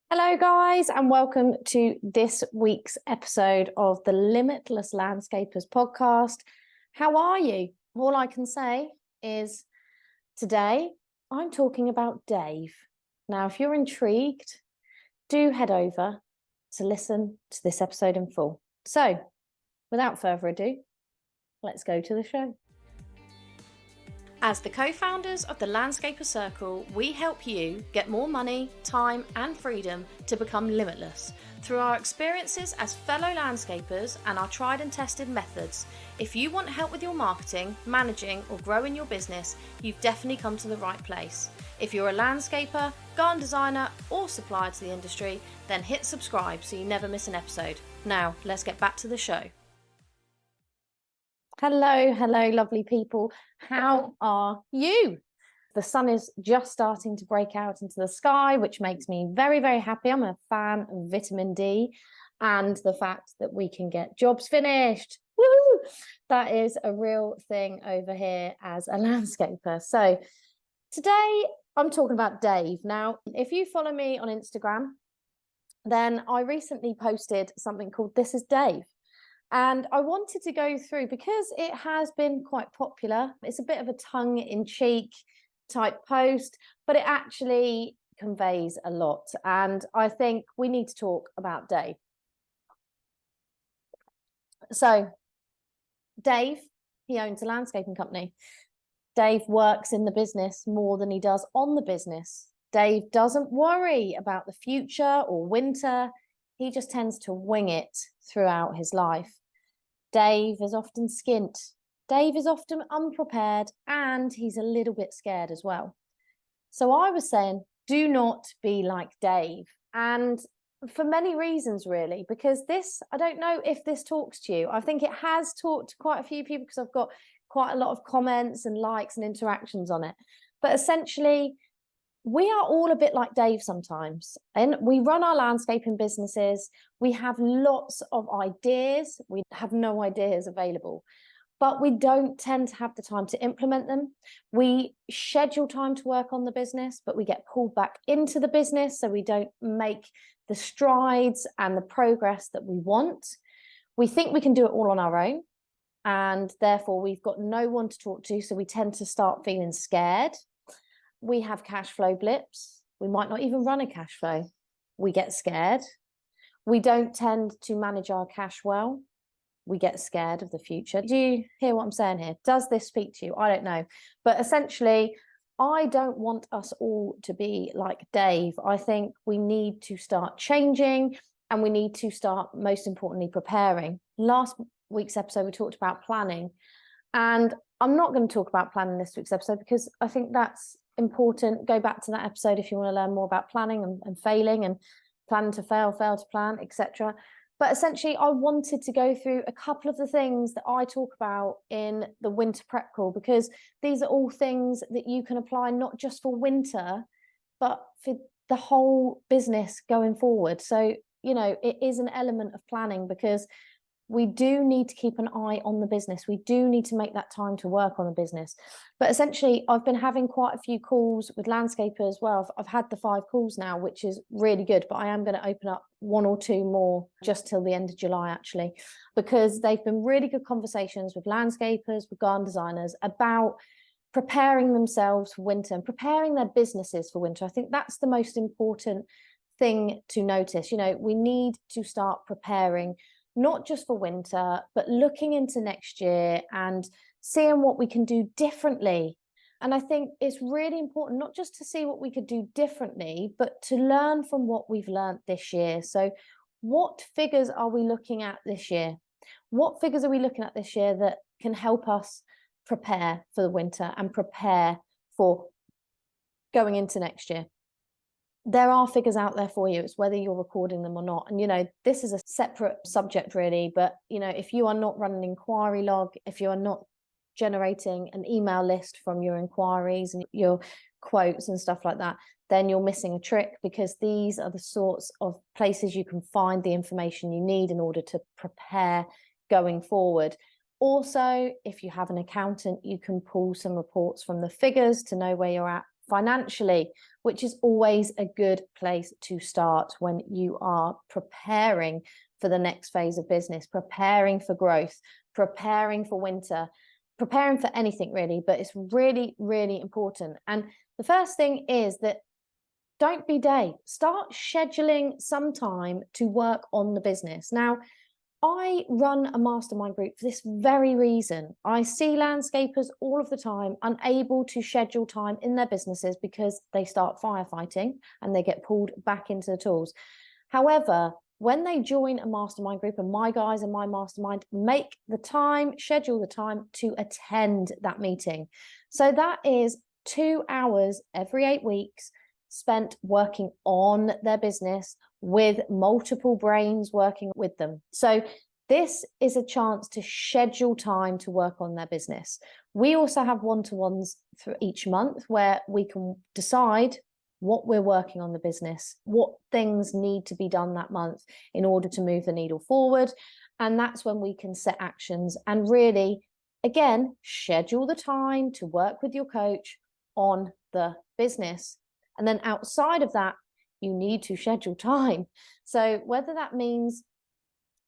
Hello, guys, and welcome to this week's episode of the Limitless Landscapers podcast. How are you? All I can say is today I'm talking about Dave. Now, if you're intrigued, do head over to listen to this episode in full. So, without further ado, let's go to the show. As the co-founders of the Landscaper Circle, we help you get more money, time and freedom to become limitless through our experiences as fellow landscapers and our tried and tested methods. If you want help with your marketing, managing or growing your business, you've definitely come to the right place. If you're a landscaper, garden designer or supplier to the industry, then hit subscribe so you never miss an episode. Now, let's get back to the show. Hello, lovely people. How are you? The sun is just starting to break out into the sky, which makes me very, very happy. I'm a fan of vitamin D and the fact that we can get jobs finished. Woo! That is a real thing over here as a landscaper. So today I'm talking about Dave. Now, if you follow me on Instagram, then I recently posted something called This is Dave. And I wanted to go through because it has been quite popular. It's a bit of a tongue-in-cheek type post, but it actually conveys a lot. And I think we need to talk about Dave. So Dave, he owns a landscaping company. Dave works in the business more than he does on the business. Dave doesn't worry about the future or winter. He just tends to wing it throughout his life. Dave is often skint. Dave is often unprepared, and he's a little bit scared as well. So I was saying, do not be like Dave. And for many reasons, really, because this, I don't know if this talks to you. I think it has talked to quite a few people because I've got quite a lot of comments and likes and interactions on it. But essentially, we are all a bit like Dave sometimes, and we run our landscaping businesses. We have lots of ideas. We have no ideas available, but we don't tend to have the time to implement them. We schedule time to work on the business, but we get pulled back into the business, so we don't make the strides and the progress that we want. We think we can do it all on our own, and therefore we've got no one to talk to, so we tend to start feeling scared. We have cash flow blips. We might not even run a cash flow. We get scared. We don't tend to manage our cash well. We get scared of the future. Do you hear what I'm saying here? Does this speak to you? I don't know. But essentially, I don't want us all to be like Dave. I think we need to start changing, and we need to start, most importantly, preparing. Last week's episode, we talked about planning. And I'm not going to talk about planning this week's episode because I think that's important. Go back to that episode if you want to learn more about planning and failing and planning to fail to plan, etc. But essentially, I wanted to go through a couple of the things that I talk about in the winter prep call, because these are all things that you can apply not just for winter, but for the whole business going forward. So, you know, it is an element of planning, because we do need to keep an eye on the business. We do need to make that time to work on the business. But essentially, I've been having quite a few calls with landscapers. Well, I've had the 5 calls now, which is really good, but I am going to open up 1 or 2 more just till the end of July, actually, because they've been really good conversations with landscapers, with garden designers about preparing themselves for winter and preparing their businesses for winter. I think that's the most important thing to notice. You know, we need to start preparing not just for winter, but looking into next year and seeing what we can do differently. And I think it's really important not just to see what we could do differently, but to learn from what we've learned this year. So what figures are we looking at this year? What figures are we looking at this year that can help us prepare for the winter and prepare for going into next year? There are figures out there for you. It's whether you're recording them or not. And, you know, this is a separate subject really, but, you know, if you are not running an inquiry log, if you are not generating an email list from your inquiries and your quotes and stuff like that, then you're missing a trick, because these are the sorts of places you can find the information you need in order to prepare going forward. Also, if you have an accountant, you can pull some reports from the figures to know where you're at financially, which is always a good place to start when you are preparing for the next phase of business, preparing for growth, preparing for winter, preparing for anything really, but it's really, really important. And the first thing is that don't be Dave. Start scheduling some time to work on the business. Now, I run a mastermind group for this very reason. I see landscapers all of the time unable to schedule time in their businesses because they start firefighting and they get pulled back into the tools. However, when they join a mastermind group, and my guys in my mastermind make the time, schedule the time to attend that meeting. So that is 2 hours every 8 weeks spent working on their business with multiple brains working with them. So this is a chance to schedule time to work on their business. We also have one-to-ones for each month where we can decide what we're working on the business, what things need to be done that month in order to move the needle forward. And that's when we can set actions and really, again, schedule the time to work with your coach on the business. And then outside of that, you need to schedule time. So whether that means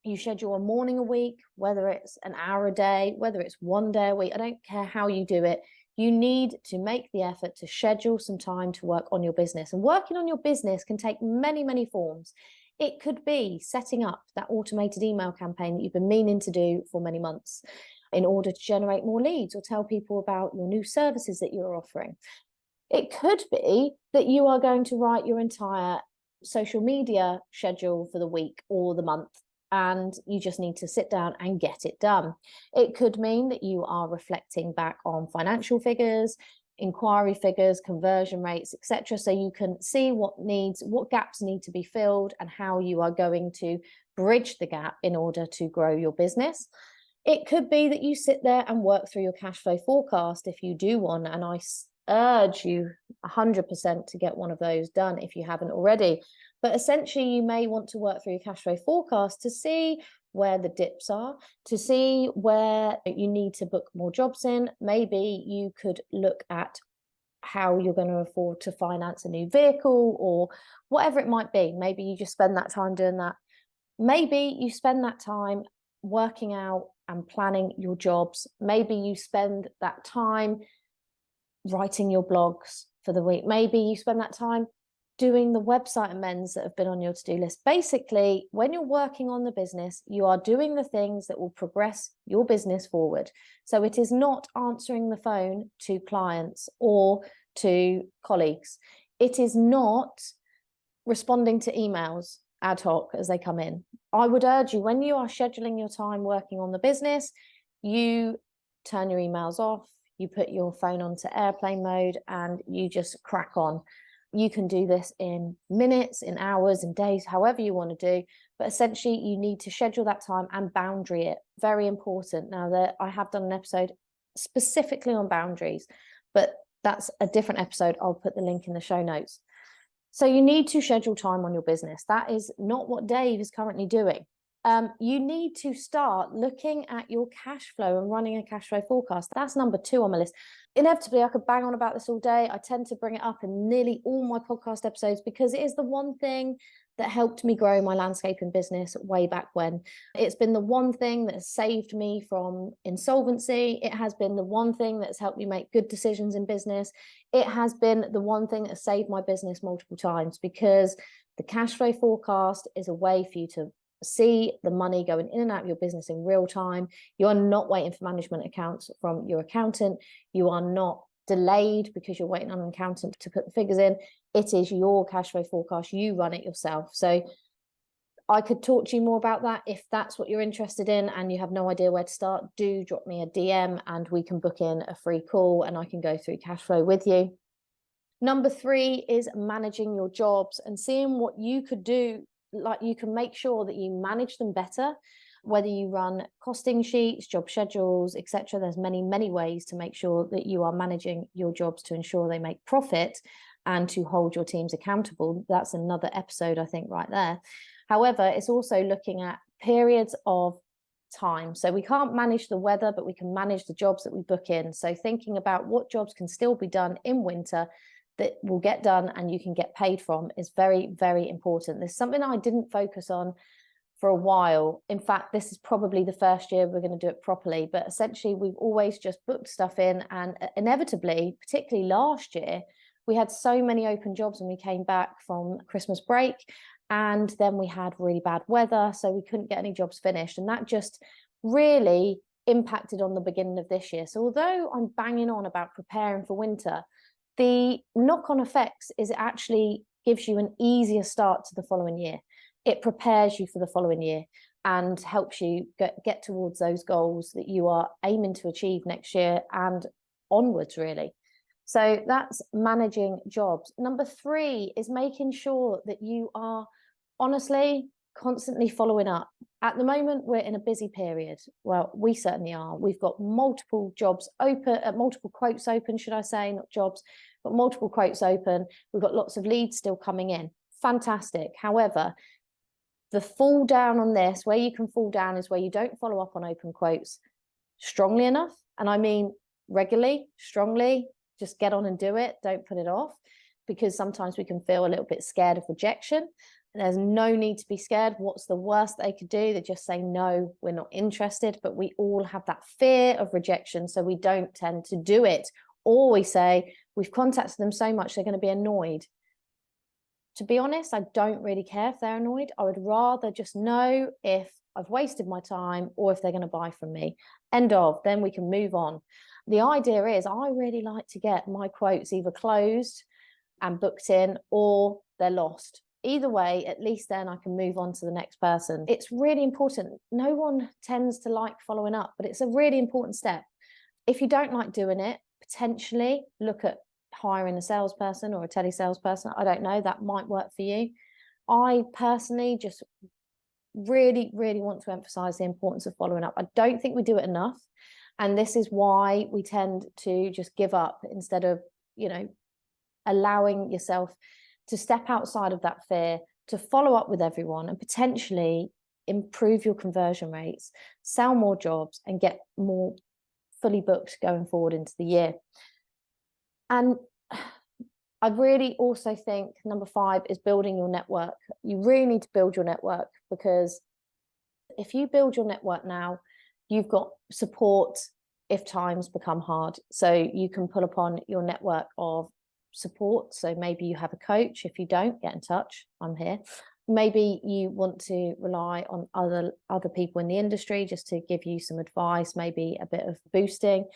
you schedule a morning a week, whether it's an hour a day, whether it's 1 day a week, I don't care how you do it. You need to make the effort to schedule some time to work on your business. And working on your business can take many, many forms. It could be setting up that automated email campaign that you've been meaning to do for many months in order to generate more leads or tell people about your new services that you're offering. It could be that you are going to write your entire social media schedule for the week or the month, and you just need to sit down and get it done. It could mean that you are reflecting back on financial figures, inquiry figures, conversion rates, etc. So you can see what gaps need to be filled and how you are going to bridge the gap in order to grow your business. It could be that you sit there and work through your cash flow forecast if you do one, and I urge you 100% to get one of those done if you haven't already. But essentially, you may want to work through your cash flow forecast to see where the dips are, to see where you need to book more jobs in. Maybe you could look at how you're going to afford to finance a new vehicle or whatever it might be. Maybe you just spend that time doing that. Maybe you spend that time working out and planning your jobs. Maybe you spend that time writing your blogs for the week. Maybe you spend that time doing the website amends that have been on your to-do list. Basically, when you're working on the business, you are doing the things that will progress your business forward. So it is not answering the phone to clients or to colleagues. It is not responding to emails ad hoc as they come in. I would urge you, when you are scheduling your time working on the business, you turn your emails off, you put your phone onto airplane mode, and you just crack on. You can do this in minutes, in hours, in days, however you want to do. But essentially, you need to schedule that time and boundary it. Very important. Now, I have done an episode specifically on boundaries, but that's a different episode. I'll put the link in the show notes. So you need to schedule time on your business. That is not what Dave is currently doing. You need to start looking at your cash flow and running a cash flow forecast. That's number 2 on my list. Inevitably, I could bang on about this all day. I tend to bring it up in nearly all my podcast episodes because it is the one thing that helped me grow my landscaping business way back when. It's been the one thing that has saved me from insolvency. It has been the one thing that has helped me make good decisions in business. It has been the one thing that has saved my business multiple times, because the cash flow forecast is a way for you to see the money going in and out of your business in real time. You are not waiting for management accounts from your accountant. You are not delayed because you're waiting on an accountant to put the figures in. It is your cash flow forecast. You run it yourself. So I could talk to you more about that. If that's what you're interested in and you have no idea where to start, do drop me a DM and we can book in a free call and I can go through cash flow with you. Number 3 is managing your jobs and seeing what you could do. Like, you can make sure that you manage them better, whether you run costing sheets, job schedules, etc. There's many, many ways to make sure that you are managing your jobs to ensure they make profit and to hold your teams accountable. That's another episode, I think, right there. However, it's also looking at periods of time. So we can't manage the weather, but we can manage the jobs that we book in. So thinking about what jobs can still be done in winter that will get done and you can get paid from is very, very important. There's something I didn't focus on for a while. In fact, this is probably the first year we're going to do it properly, but essentially we've always just booked stuff in, and inevitably, particularly last year, we had so many open jobs when we came back from Christmas break, and then we had really bad weather, so we couldn't get any jobs finished, and that just really impacted on the beginning of this year. So although I'm banging on about preparing for winter, the knock-on effects is it actually gives you an easier start to the following year. It prepares you for the following year and helps you get towards those goals that you are aiming to achieve next year and onwards, really. So that's managing jobs. Number 3 is making sure that you are honestly constantly following up. At the moment, we're in a busy period. Well, we certainly are. We've got multiple jobs open, multiple quotes open, should I say, not jobs, but multiple quotes open. We've got lots of leads still coming in. Fantastic. However, the fall down on this, where you can fall down, is where you don't follow up on open quotes strongly enough. And I mean regularly, strongly. Just get on and do it. Don't put it off, because sometimes we can feel a little bit scared of rejection. And there's no need to be scared. What's the worst they could do? They just say, no, we're not interested. But we all have that fear of rejection, so we don't tend to do it. Or we say, we've contacted them so much, they're going to be annoyed. To be honest, I don't really care if they're annoyed. I would rather just know if I've wasted my time or if they're going to buy from me. End of. Then we can move on. The idea is I really like to get my quotes either closed and booked in, or they're lost. Either way, at least then I can move on to the next person. It's really important. No one tends to like following up, but it's a really important step. If you don't like doing it, potentially look at hiring a salesperson or a telesalesperson. I don't know, that might work for you. I personally just really, really want to emphasize the importance of following up. I don't think we do it enough. And this is why we tend to just give up instead of, allowing yourself to step outside of that fear, to follow up with everyone and potentially improve your conversion rates, sell more jobs, and get more fully booked going forward into the year. And I really also think number 5 is building your network. You really need to build your network, because if you build your network now, you've got support if times become hard. So you can pull upon your network of support. So maybe you have a coach. If you don't, get in touch. I'm here. Maybe you want to rely on other people in the industry just to give you some advice, maybe a bit of boosting.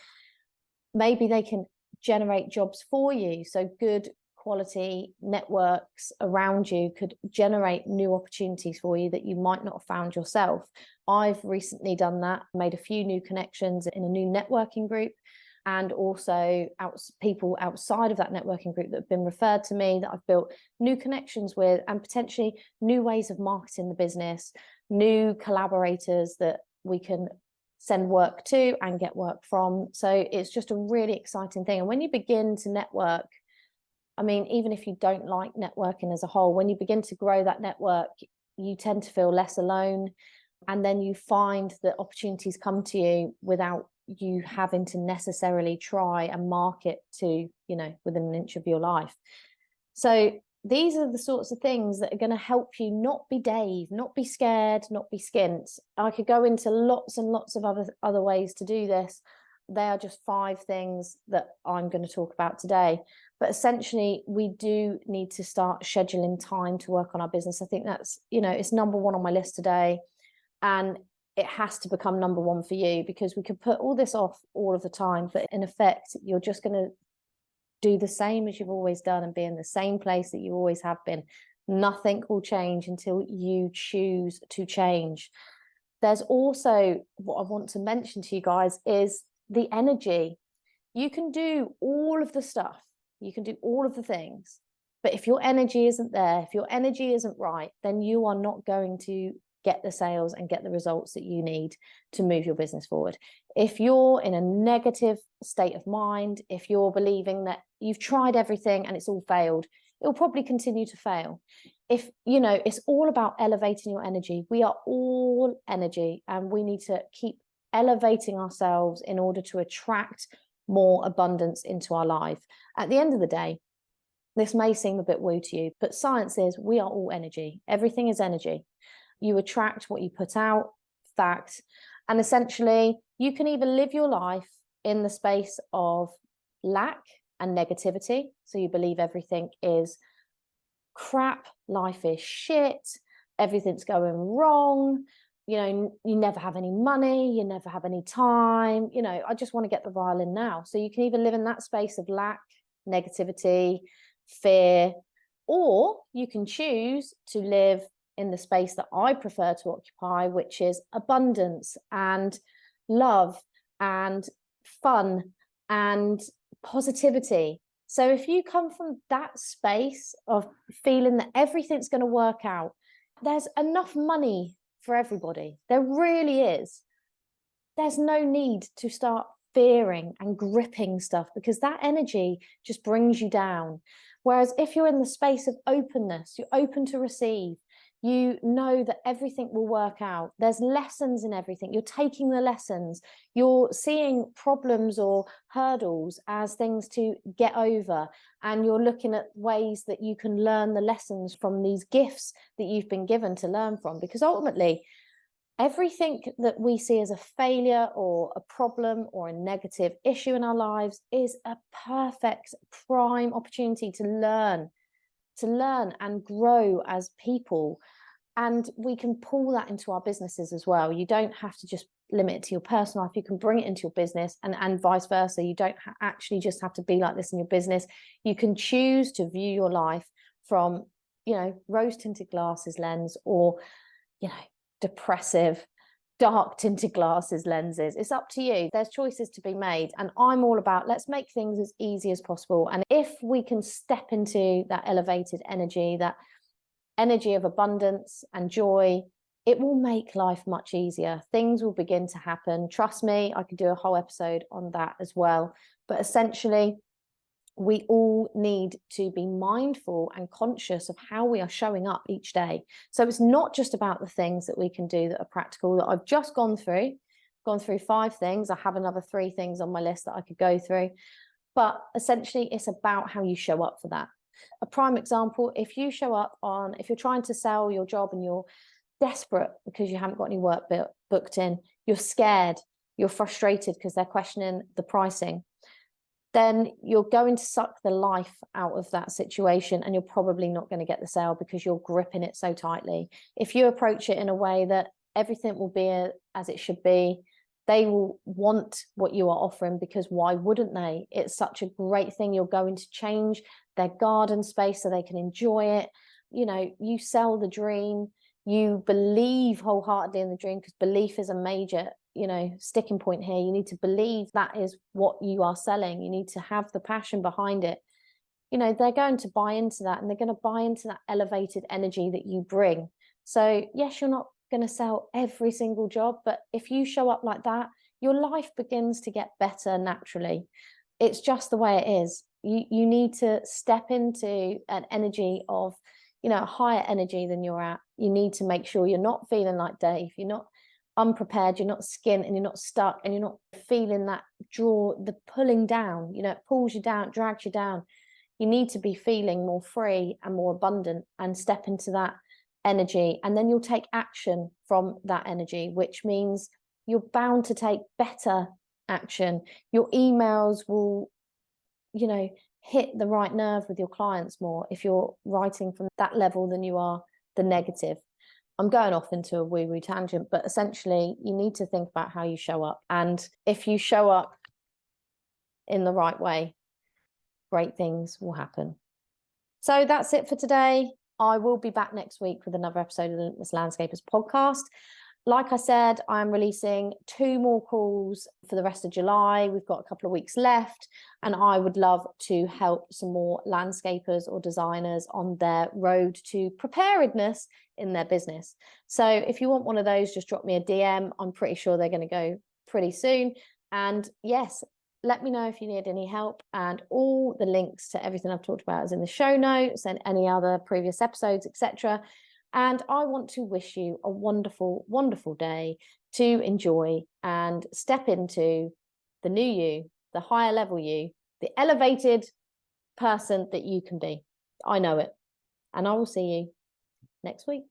Maybe they can generate jobs for you. So good quality networks around you could generate new opportunities for you that you might not have found yourself. I've recently done that, made a few new connections in a new networking group, and also people outside of that networking group that have been referred to me that I've built new connections with, and potentially new ways of marketing the business, new collaborators that we can send work to and get work from. So it's just a really exciting thing. And when you begin to network, I mean, even if you don't like networking as a whole, when you begin to grow that network, you tend to feel less alone. And then you find that opportunities come to you without you having to necessarily try and market to, within an inch of your life. So these are the sorts of things that are going to help you not be Dave, not be scared, not be skint. I could go into lots and lots of other ways to do this. They are just 5 things that I'm going to talk about today. But essentially, we do need to start scheduling time to work on our business. I think that's, it's number 1 on my list today. And it has to become number 1 for you, because we could put all this off all of the time. But in effect, you're just going to do the same as you've always done and be in the same place that you always have been. Nothing will change until you choose to change. There's also what I want to mention to you guys is the energy. You can do all of the stuff. You can do all of the things. But if your energy isn't there, if your energy isn't right, then you are not going to get the sales and get the results that you need to move your business forward. If you're in a negative state of mind, if you're believing that you've tried everything and it's all failed, it will probably continue to fail. If, it's all about elevating your energy. We are all energy, and we need to keep elevating ourselves in order to attract more abundance into our life. At the end of the day, This may seem a bit woo to you, but science is we are all energy. Everything is energy. You attract what you put out, fact. And essentially, you can either live your life in the space of lack and negativity. So you believe everything is crap, life is shit, everything's going wrong. You know, you never have any money, you never have any time. You know, I just want to get the violin now. So you can either live in that space of lack, negativity, fear, or you can choose to live in the space that I prefer to occupy, which is abundance and love and fun and positivity. So if you come from that space of feeling that everything's going to work out, there's enough money for everybody. There really is. There's no need to start fearing and gripping stuff, because that energy just brings you down. Whereas if you're in the space of openness, you're open to receive, you know that everything will work out. There's lessons in everything. You're taking the lessons. You're seeing problems or hurdles as things to get over. And you're looking at ways that you can learn the lessons from these gifts that you've been given to learn from. Because ultimately, everything that we see as a failure or a problem or a negative issue in our lives is a perfect prime opportunity to learn and grow as people. And we can pull that into our businesses as well. You don't have to just limit it to your personal life. You can bring it into your business, and vice versa. You don't actually just have to be like this in your business. You can choose to view your life from, you know, rose tinted glasses lens, or, you know, depressive dark tinted glasses lenses. It's up to you. There's choices to be made, and I'm all about let's make things as easy as possible. And if we can step into that elevated energy, that energy of abundance and joy, it will make life much easier. Things will begin to happen. Trust me, I could do a whole episode on that as well. But essentially, we all need to be mindful and conscious of how we are showing up each day. So it's not just about the things that we can do that are practical, that I've just gone through 5 things. I have another 3 things on my list that I could go through. But essentially, it's about how you show up for that. A prime example, if you're trying to sell your job and you're desperate because you haven't got any work booked in, you're scared, you're frustrated because they're questioning the pricing, then you're going to suck the life out of that situation, and you're probably not going to get the sale because you're gripping it so tightly. If you approach it in a way that everything will be as it should be, they will want what you are offering, because why wouldn't they? It's such a great thing. You're going to change their garden space so they can enjoy it. You know, you sell the dream, you believe wholeheartedly in the dream, because belief is a major, you know, sticking point here. You need to believe that is what you are selling. You need to have the passion behind it. You know, they're going to buy into that, and they're going to buy into that elevated energy that you bring. So yes, you're not going to sell every single job, but if you show up like that, your life begins to get better naturally. It's just the way it is. You need to step into an energy of, you know, a higher energy than you're at. You need to make sure you're not feeling like Dave. You're not unprepared, you're not skint, and you're not stuck, and you're not feeling that the pulling down. You know, it pulls you down, drags you down. You need to be feeling more free and more abundant, and step into that energy, and then you'll take action from that energy, which means you're bound to take better action. Your emails will, you know, hit the right nerve with your clients more if you're writing from that level than you are the negative. I'm going off into a woo-woo tangent, but essentially you need to think about how you show up. And if you show up in the right way, great things will happen. So that's it for today. I will be back next week with another episode of the Limitless Landscapers podcast. Like I said, I'm releasing 2 more calls for the rest of July. We've got a couple of weeks left, and I would love to help some more landscapers or designers on their road to preparedness in their business. So if you want one of those, just drop me a DM. I'm pretty sure they're going to go pretty soon. And yes, let me know if you need any help, and all the links to everything I've talked about is in the show notes, and any other previous episodes, etc. And I want to wish you a wonderful, wonderful day to enjoy and step into the new you, the higher level you, the elevated person that you can be. I know it. And I will see you next week.